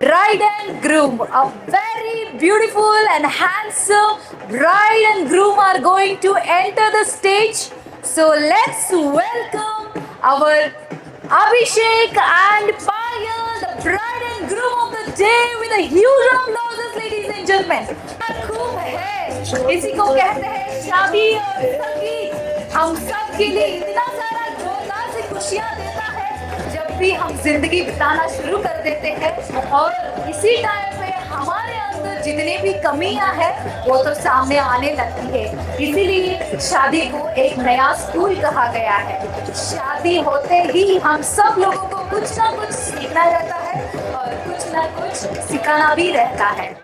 Bride and groom, a very beautiful and handsome bride and groom are going to enter the stage. So let's welcome our Abhishek and Payal, the bride and groom of the day, with a huge applause, ladies and gentlemen. खूब है, इसी को कहते हैं शादी और संगीत। हम सब के लिए इतना सारा जोरदार से खुशियाँ देता है जब भी हम जिंदगी बिताना शुरू कर देते हैं, और इसी टाइम पे हमारे अंदर जितनी भी कमियां हैं वो तो सामने आने लगती है। इसीलिए शादी को एक नया स्कूल कहा गया है। शादी होते ही हम सब लोगों को कुछ ना कुछ सीखना रहता है और कुछ ना कुछ सिखाना भी रहता है।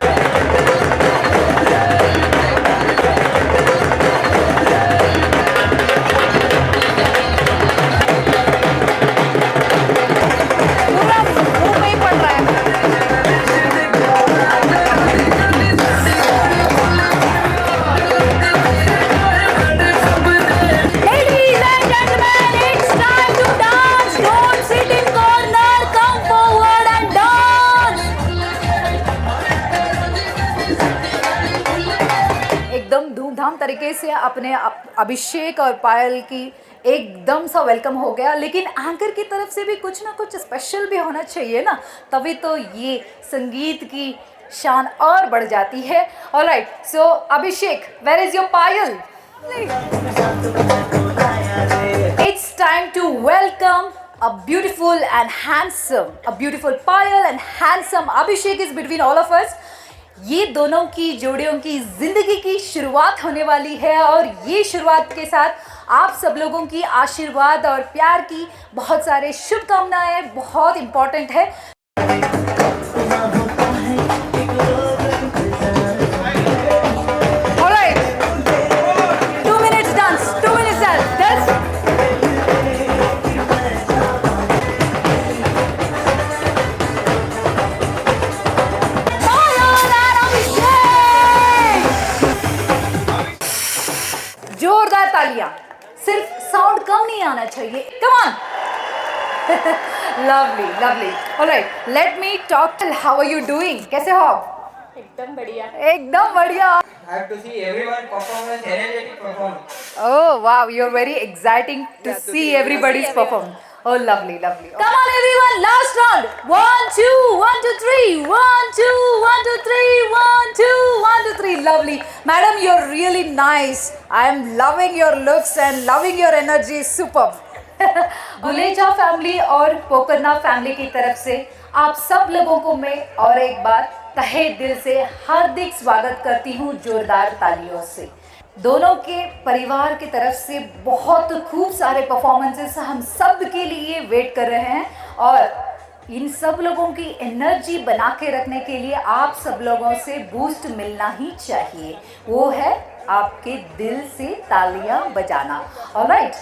धूमधाम तरीके से अपने अभिषेक और पायल की एकदम सा वेलकम हो गया, लेकिन एंकर की तरफ से भी कुछ ना कुछ स्पेशल भी होना चाहिए ना, तभी तो ये संगीत की शान और बढ़ जाती है। Alright, so Abhishek, where is your Payal? It's time to welcome a beautiful and handsome, a beautiful Payal and handsome Abhishek is between all of us. ये दोनों की जोड़ियों की जिंदगी की शुरुआत होने वाली है, और ये शुरुआत के साथ आप सब लोगों की आशीर्वाद और प्यार की बहुत सारे शुभकामनाएं बहुत इंपॉर्टेंट है। जोरदार तालियां, सिर्फ साउंड कम नहीं आना चाहिए। Come on. Lovely lovely. Alright, let me talk. How are you doing? कैसे हो आप? एकदम बढ़िया, एकदम बढ़िया। I have to see everyone perform an energetic performance. Oh wow, you're very exciting to see everybody's perform. Oh lovely, lovely. Come on everyone, last round. 1 2 1 2 3 1 2 1 2 3 1 2 1 2 3. Lovely. Madam, you're really nice. I am loving your looks and loving your energy. Superb. Guleja family और Pokarna family की तरफ से आप सब लोगों को मैं और एक बार तहे दिल से हार्दिक स्वागत करती हूँ जोरदार तालियों से। दोनों के परिवार की तरफ से बहुत खूब सारे परफॉर्मेंसेस हम सब के लिए वेट कर रहे हैं, और इन सब लोगों की एनर्जी बना के रखने के लिए आप सब लोगों से बूस्ट मिलना ही चाहिए। वो है आपके दिल से तालियां बजाना। ऑलराइट,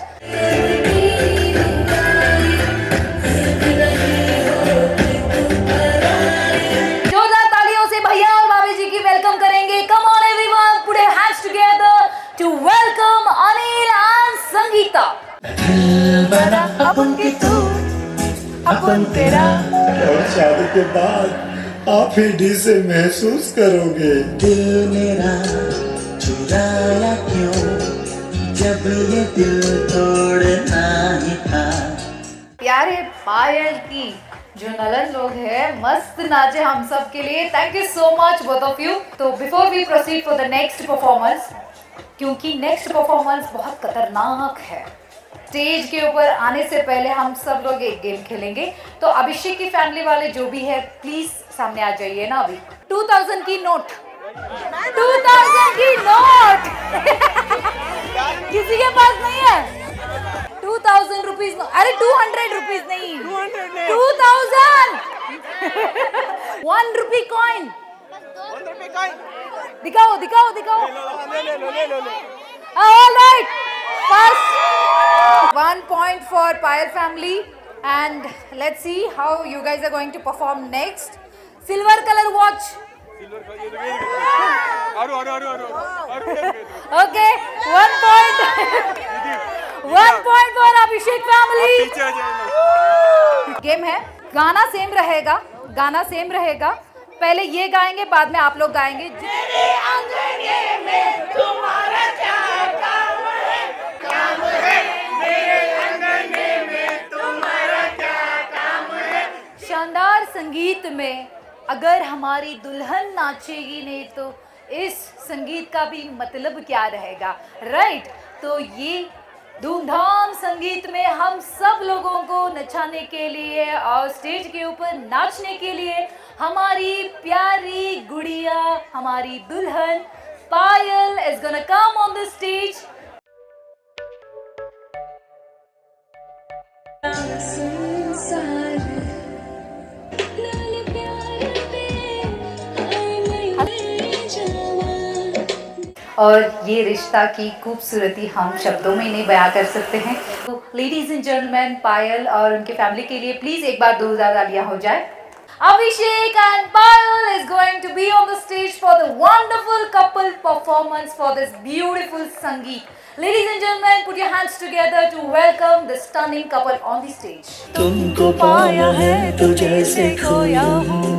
जोरदार तालियों से भैया और भाभी जी की वेलकम करेंगे। Come on everyone, put your hands together to welcome Anil and Sangeeta. अपन के तू, अपन तेरा, और शादी के बाद आप ही डी से महसूस करोगे। दिल मेरा चुराया क्यों, जब ये दिल तोड़ना ही था। प्यारे पायल की जो नलन लोग हैं मस्त नाचे हम सब के लिए। Thank you so much both of you. तो before we proceed for the next performance, क्योंकि नेक्स्ट परफॉर्मेंस बहुत खतरनाक है, स्टेज के ऊपर आने से पहले हम सब लोग एक गेम खेलेंगे। तो अभिषेक की फैमिली वाले जो भी है प्लीज सामने आ जाइए ना। अभी 2000 की नोट, 2000 की नोट किसी के पास नहीं है? 2000 रुपीज, अरे 200 रुपीज नहीं, 2000। 1 रुपी कॉइन दिखाओ दिखाओ दिखाओ। Alright, first 1 point for Payal family, and let's see how you guys are going to perform next. Silver color watch. Okay, 1 point. 1 point for Abhishek family. Game है, गाना same रहेगा, गाना same रहेगा, पहले ये गाएंगे, बाद में आप लोग गाएंगे। शानदार संगीत में अगर हमारी दुल्हन नाचेगी नहीं तो इस संगीत का भी मतलब क्या रहेगा, राइट? तो ये धूमधाम संगीत में हम सब लोगों को नचाने के लिए और स्टेज के ऊपर नाचने के लिए हमारी प्यारी गुड़िया, हमारी दुल्हन पायल is gonna come on the stage. और ये रिश्ता की खूबसूरती हम शब्दों में नहीं बयां कर सकते हैं। तो लेडीज एंड जेंटलमैन, पायल और उनके फैमिली के लिए प्लीज एक बार 2000 तालियां हो जाए। Abhishek and Payal is going to be on the stage for the wonderful couple performance for this beautiful Sangeet. Ladies and gentlemen, put your hands together to welcome the stunning couple on the stage. तुमको पाया है तो जैसे खोया हूँ,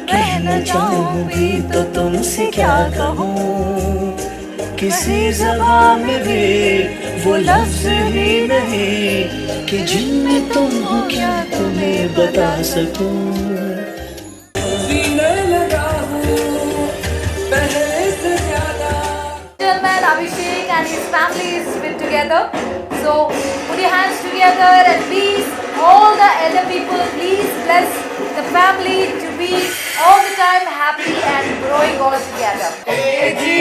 कहना चाहूँ भी तो तुमसे क्या कहूँ, किसी ज़बान में भी वो लफ्ज़ ही नहीं कि जिनमें तुम हो क्या तुम्हें बता सकूँ। सीने लगा हूँ पहले से ज़्यादा। Gentlemen, Abhishek and his family is with together. So put your hands together and please, all the elder people, please bless the family to be all the time happy and growing all together. ए जी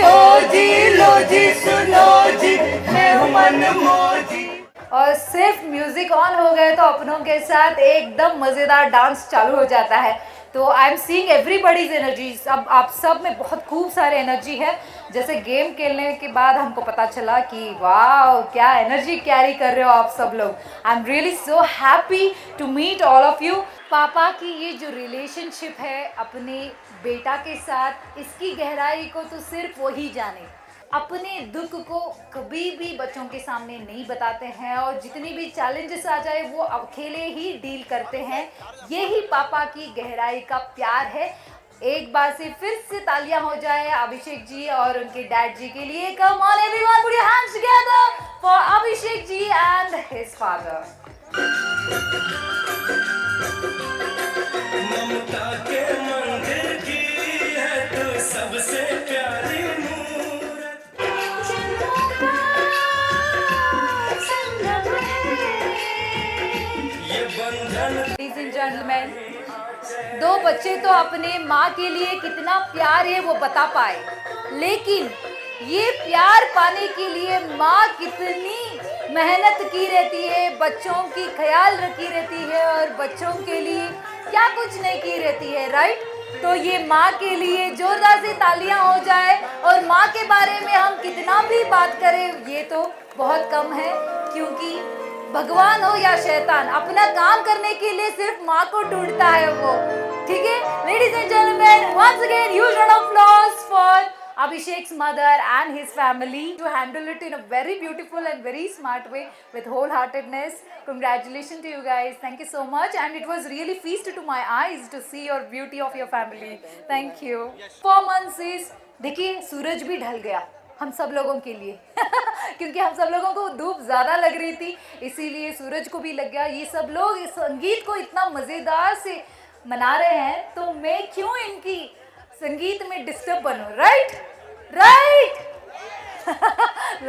ओ जी लो जी सुनो जी, मैं हूँ मनमोजी। और सिर्फ music on हो गए तो अपनों के साथ एकदम मज़ेदार डांस चालू हो जाता है। तो I am seeing everybody's energy, अब आप सब में बहुत खूब सारे एनर्जी है। जैसे गेम खेलने के बाद हमको पता चला कि वाह क्या एनर्जी कैरी कर रहे हो आप सब लोग। I am really so happy to meet all of you. पापा की ये जो रिलेशनशिप है अपने बेटा के साथ, इसकी गहराई को तो सिर्फ वही जाने। अपने दुख को कभी भी बच्चों के सामने नहीं बताते हैं और जितनी भी चैलेंजेस आ जाए वो अकेले ही डील करते हैं। यही पापा की गहराई का प्यार है। एक बार से फिर से तालियां हो जाए अभिषेक जी और उनके डैड जी के लिए। Come on everyone, put your hands together for Abhishek ji and his father. ममता के मंदिर की है तो सबसे प्यारी Ladies and gentlemen, दो बच्चे तो अपने माँ के लिए कितना प्यार है वो बता पाए, लेकिन ये प्यार पाने के लिए माँ कितनी मेहनत की रहती है, बच्चों की ख्याल रखी रहती है और बच्चों के लिए क्या कुछ नहीं की रहती है, राइट? तो ये माँ के लिए जोरदार से तालियां हो जाए। और माँ के बारे में हम कितना भी बात करें ये तो बहुत कम है, क्योंकि भगवान हो या शैतान अपना काम करने के लिए सिर्फ माँ को ढूंढता है वो, ठीक है? Ladies and gentleman, once again huge round of applause for Abhishek's mother and his family to handle it in a very beautiful and very smart way with wholeheartedness. Congratulations to you guys. Thank you so much, and it was really feast to my eyes to see your beauty of your family. Thank you. 4 months is, देखिए सूरज भी ढल गया हम सब लोगों के लिए क्योंकि हम सब लोगों को धूप ज़्यादा लग रही थी, इसीलिए सूरज को भी लग गया। ये सब लोग इस संगीत को इतना मज़ेदार से मना रहे हैं, तो मैं क्यों इनकी संगीत में डिस्टर्ब बनूं, right?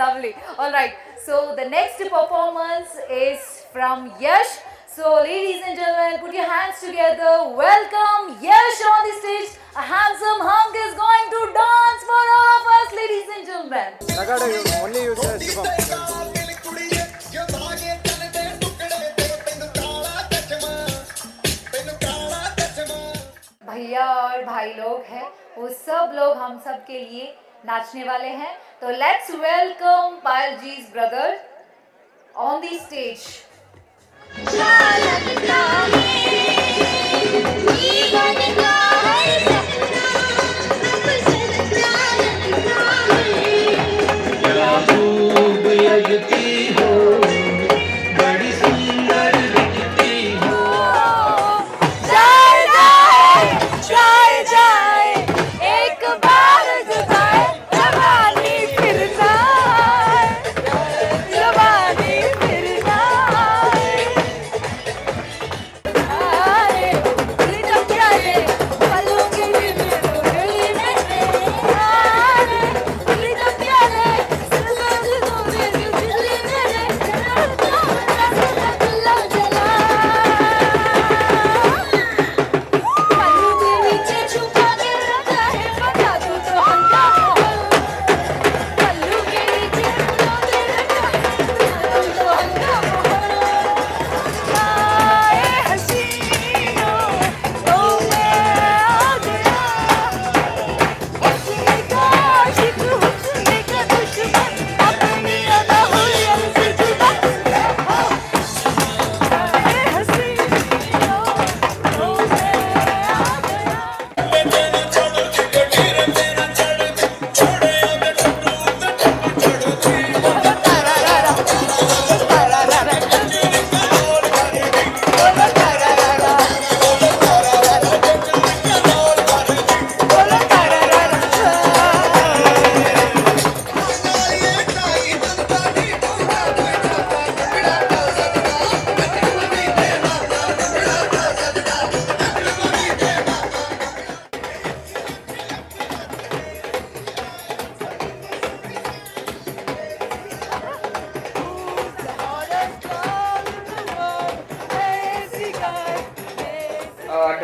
Lovely. All right, so the next performance is from Yash. So ladies and gentlemen, put your hands together. Welcome Yash on the stage. A handsome hunk is going to dance for all of us, ladies and gentlemen. Only use Shubham. भैया और भाई लोग हैं, वो सब लोग हम सब के लिए नाचने वाले हैं। तो let's welcome Payal ji's brother on the stage. खूब लगती हो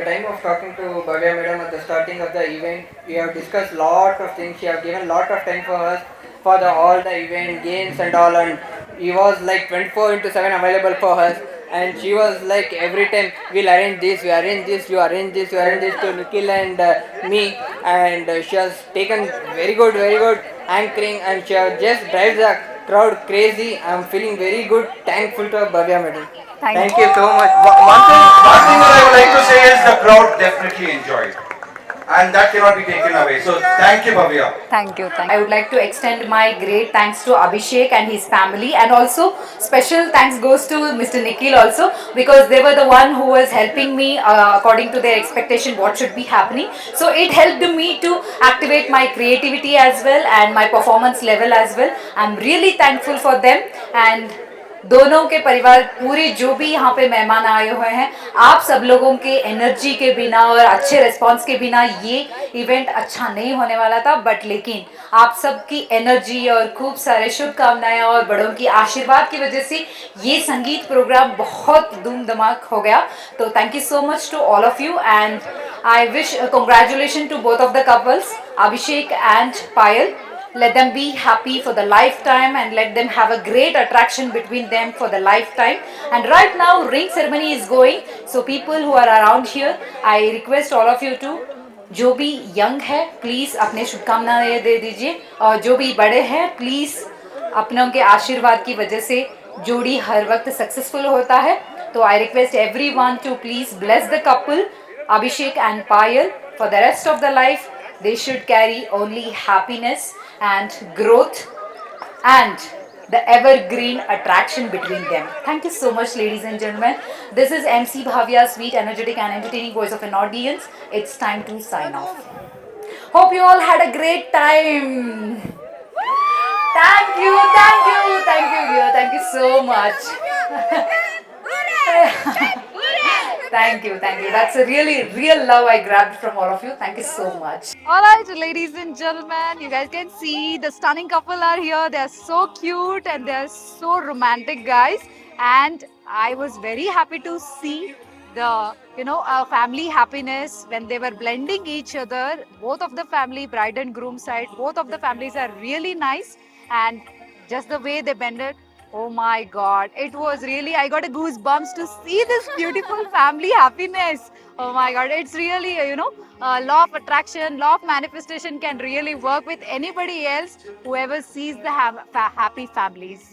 time of talking to Bhavya madam at the starting of the event, we have discussed lot of things. She have given lot of time for us for the all the event games and all, and he was like 24 into 7 available for us. And she was like every time we'll arrange this, we arrange this, you arrange this, you arrange this to Nikhil and me, and she has taken very good anchoring, and she has just drives the crowd crazy. I'm feeling very good, thankful to Bhavya madam. Thank you so much. One thing that I would like to say is the crowd definitely enjoyed. And that cannot be taken away. So thank you, Bhavya. Thank you. I would like to extend my great thanks to Abhishek and his family, and also special thanks goes to Mr. Nikhil also, because they were the one who was helping me according to their expectation what should be happening. So it helped me to activate my creativity as well and my performance level as well. I'm really thankful for them, and दोनों के परिवार पूरे जो भी यहाँ पे मेहमान आए हुए हैं, आप सब लोगों के एनर्जी के बिना और अच्छे रिस्पांस के बिना ये इवेंट अच्छा नहीं होने वाला था, बट लेकिन आप सबकी एनर्जी और खूब सारे शुभकामनाएं और बड़ों की आशीर्वाद की वजह से ये संगीत प्रोग्राम बहुत धूम धमाक हो गया. तो thank you so much to all of you, and I wish congratulation to both of the couples, Abhishek and Payal. Let them be happy for the lifetime, and let them have a great attraction between them for the lifetime. And right now ring ceremony is going, so people who are around here, I request all of you to, जो भी young है please अपने शुभकामनाएं दे दीजिए, और जो भी बड़े हैं प्लीज़ अपनों के आशीर्वाद की वजह से जोड़ी हर वक्त सक्सेसफुल होता है. तो I request everyone to please bless the couple Abhishek and Payal for the rest of the life. They should carry only happiness and growth and the evergreen attraction between them. Thank you so much, ladies and gentlemen. This is MC Bhavya, sweet, energetic and entertaining voice of an audience. It's time to sign off. Hope you all had a great time. Thank you, dear. Thank you so much. Thank you. That's a really real love I grabbed from all of you. Thank you so much. Alright, ladies and gentlemen, you guys can see the stunning couple are here. They are so cute and they are so romantic, guys. And I was very happy to see the family happiness when they were blending each other. Both of the family, bride and groom side, both of the families are really nice, and just the way they bended. Oh my God, it was really, I got a goosebumps to see this beautiful family happiness. Oh my God, it's really, law of attraction, law of manifestation can really work with anybody else, whoever sees the happy families.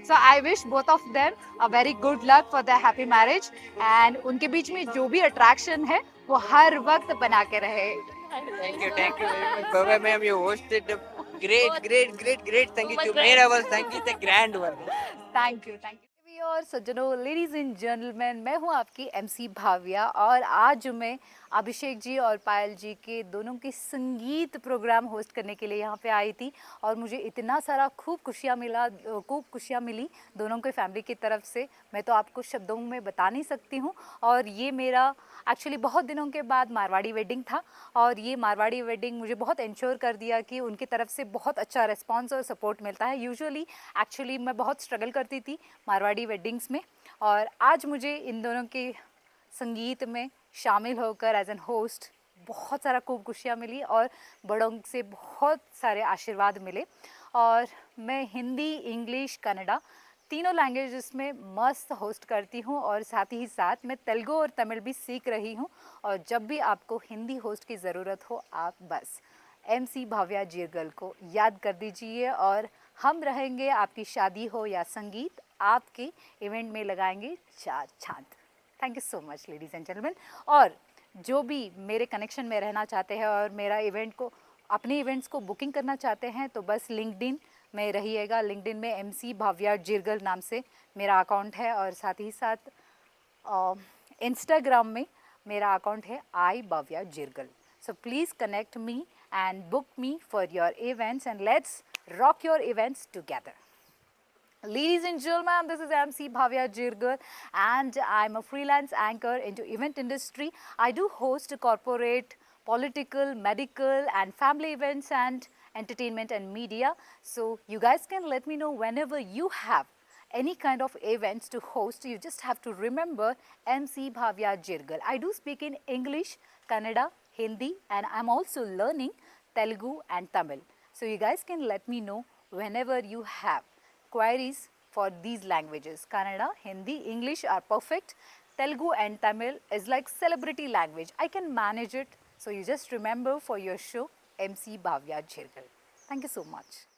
So I wish both of them a very good luck for their happy marriage, and उनके बीच में जो भी attraction है वो हर वक्त बना के रहे. Thank you very much, Bhavya ma'am. You hosted a great. Thank you. You made our Sangeet a grand one. Thank you. और सज्जनों, लेडीज़ एंड जेंटलमैन, मैं हूँ आपकी MC भाविया, और आज मैं अभिषेक जी और पायल जी के दोनों के संगीत प्रोग्राम होस्ट करने के लिए यहाँ पे आई थी, और मुझे इतना सारा खूब खुशियाँ मिली दोनों के फैमिली की तरफ से, मैं तो आपको शब्दों में बता नहीं सकती हूँ. और ये मेरा एक्चुअली बहुत दिनों के बाद मारवाड़ी वेडिंग था, और ये मारवाड़ी वेडिंग मुझे बहुत इंश्योर कर दिया कि उनकी तरफ से बहुत अच्छा रिस्पांस और सपोर्ट मिलता है. एक्चुअली मैं बहुत स्ट्रगल करती थी मारवाड़ी वेडिंग्स में, और आज मुझे इन दोनों के संगीत में शामिल होकर एज एन होस्ट बहुत सारा खूब खुशियाँ मिली, और बड़ों से बहुत सारे आशीर्वाद मिले. और मैं हिंदी, इंग्लिश, कन्नड़ा तीनों लैंग्वेजेस में मस्त होस्ट करती हूँ, और साथ ही साथ मैं तेलुगु और तमिल भी सीख रही हूँ. और जब भी आपको हिंदी होस्ट की ज़रूरत हो, आप बस MC भाविया जिरगल को याद कर दीजिए, और हम रहेंगे, आपकी शादी हो या संगीत, आपके इवेंट में लगाएंगे चार चांद. Thank you so much, ladies and gentleman. और जो भी मेरे कनेक्शन में रहना चाहते हैं और मेरा अपने इवेंट्स को बुकिंग करना चाहते हैं, तो बस लिंक्डइन में रहिएगा. लिंक्डइन में MC भाविया जिरगल नाम से मेरा अकाउंट है, और साथ ही साथ इंस्टाग्राम में मेरा अकाउंट है I Bhaviya Jirgal. So please connect me and book me for your events, and let's rock your events together. Ladies and gentlemen, this is MC Bhavya Jirgal, and I'm a freelance anchor into event industry. I do host corporate, political, medical and family events and entertainment and media. So you guys can let me know whenever you have any kind of events to host, you just have to remember MC Bhavya Jirgal. I do speak in English, Kannada, Hindi, and I'm also learning Telugu and Tamil. So you guys can let me know whenever you have queries for these languages. Kannada, Hindi, English are perfect. Telugu and Tamil is like celebrity language. I can manage it. So you just remember for your show MC Bhavya Jirgal. Thank you so much.